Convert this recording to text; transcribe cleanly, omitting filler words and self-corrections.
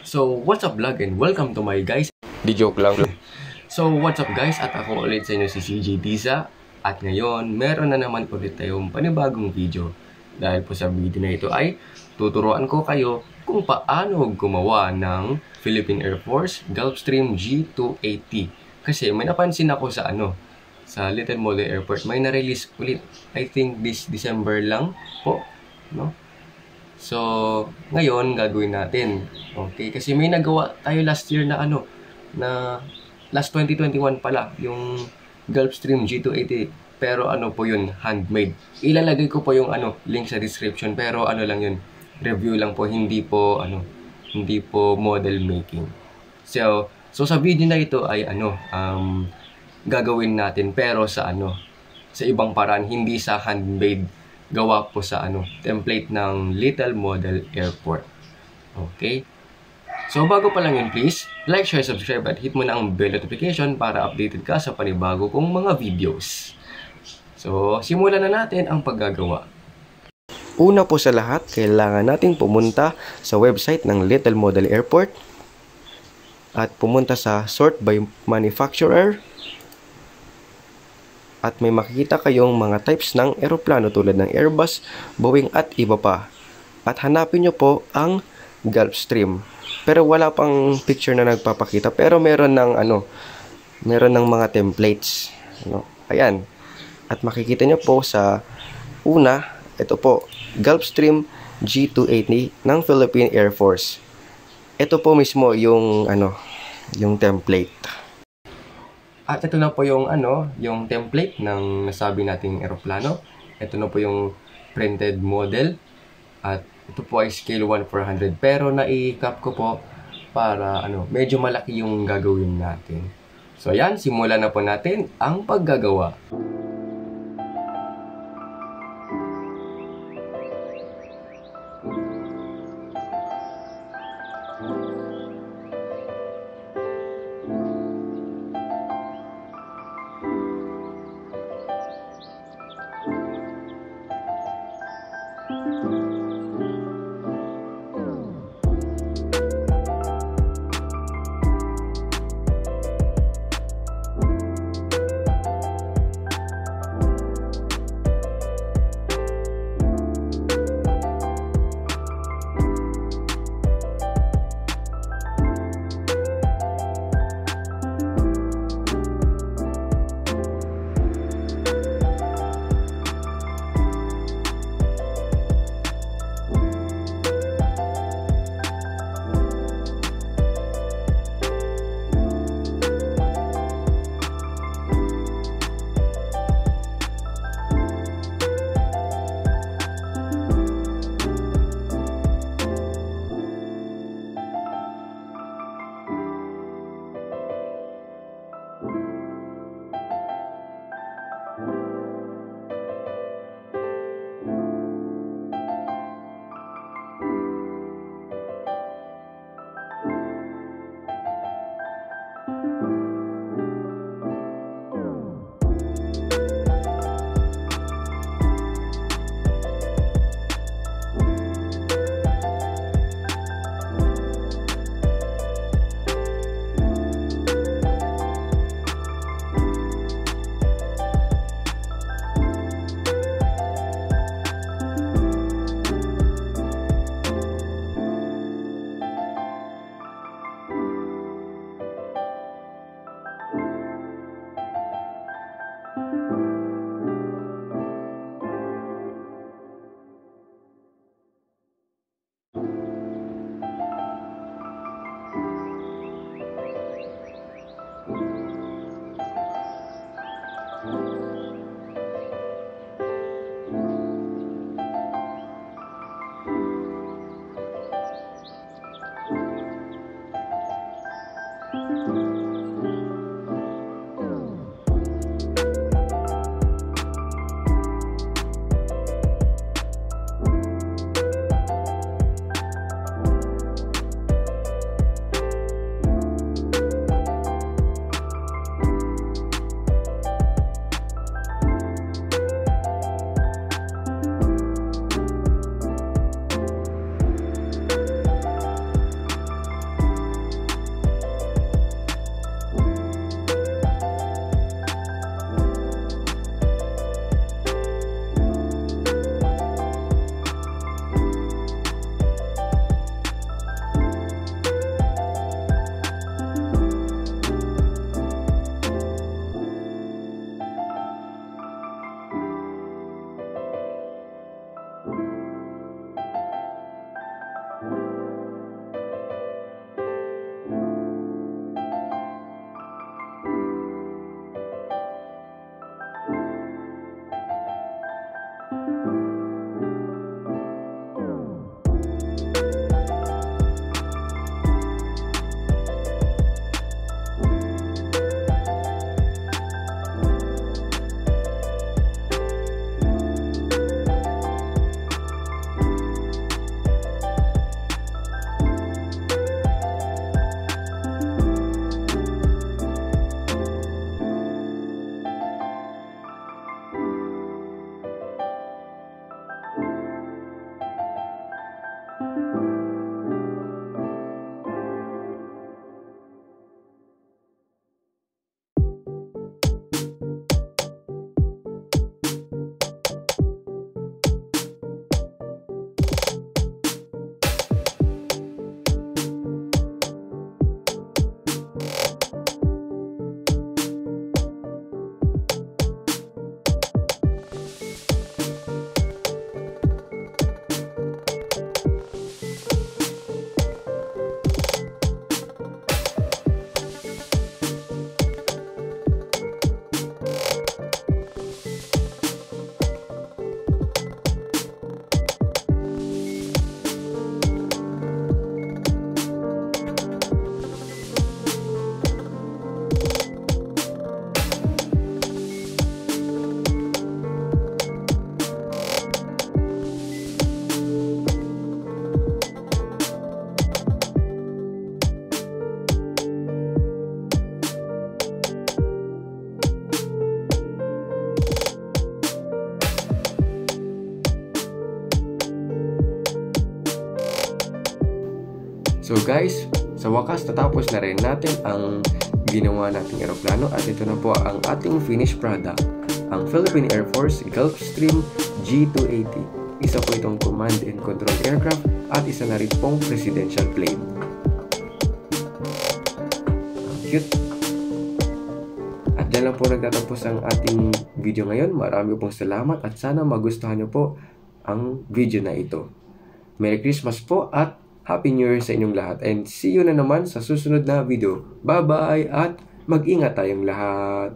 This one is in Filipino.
So, what's up vlog and welcome to my guys. Di joke lang. So, what's up guys at ako ulit sa inyo si CJ Diza. At ngayon, meron na naman ulit tayong panibagong video. Dahil po sa video na ito ay tuturuan ko kayo kung paano gumawa ng Philippine Air Force Gulfstream G280. Kasi may napansin ako sa sa Little Model Airport, may na-release ulit. I think this December lang po, no? So, ngayon gagawin natin. Okay, kasi may nagawa tayo last year na na last 2021 pala, yung Gulfstream G280. Pero po yun, handmade. Ilalagay ko po yung link sa description, pero lang yun, review lang po, hindi po hindi po model making. So sa video na ito ay gagawin natin pero sa sa ibang paraan, hindi sa handmade. Gawa po sa template ng Little Model Airport. Okay? So bago pa lang yun, please like, share, subscribe at hit mo na ang bell notification para updated ka sa panibago kong mga videos. So simulan na natin ang paggagawa. Una po sa lahat, kailangan nating pumunta sa website ng Little Model Airport at pumunta sa sort by manufacturer. At may makikita kayong mga types ng eroplano tulad ng Airbus, Boeing at iba pa. At hanapin nyo po ang Gulfstream. Pero wala pang picture na nagpapakita, pero meron ng meron ng mga templates. Ayan. At makikita nyo po sa una, ito po, Gulfstream G280 ng Philippine Air Force. Ito po mismo yung yung template. At ito na po yung yung template ng nasabi nating eroplano. Ito na po yung printed model. At ito po ay scale 1/400, pero nai-cap ko po para medyo malaki yung gagawin natin. So ayan, simulan na po natin ang paggagawa. So guys, sa wakas natapos na rin natin ang ginawa nating eroplano at ito na po ang ating finished product, ang Philippine Air Force Gulfstream G280. Isa po itong command and control aircraft at isa na rin pong presidential plane. Cute! At dyan lang po nagtatapos ang ating video ngayon. Marami pong salamat at sana magustuhan nyo po ang video na ito. Merry Christmas po at Happy New Year sa inyong lahat. And see you na naman sa susunod na video. Bye-bye at mag-ingat tayong lahat.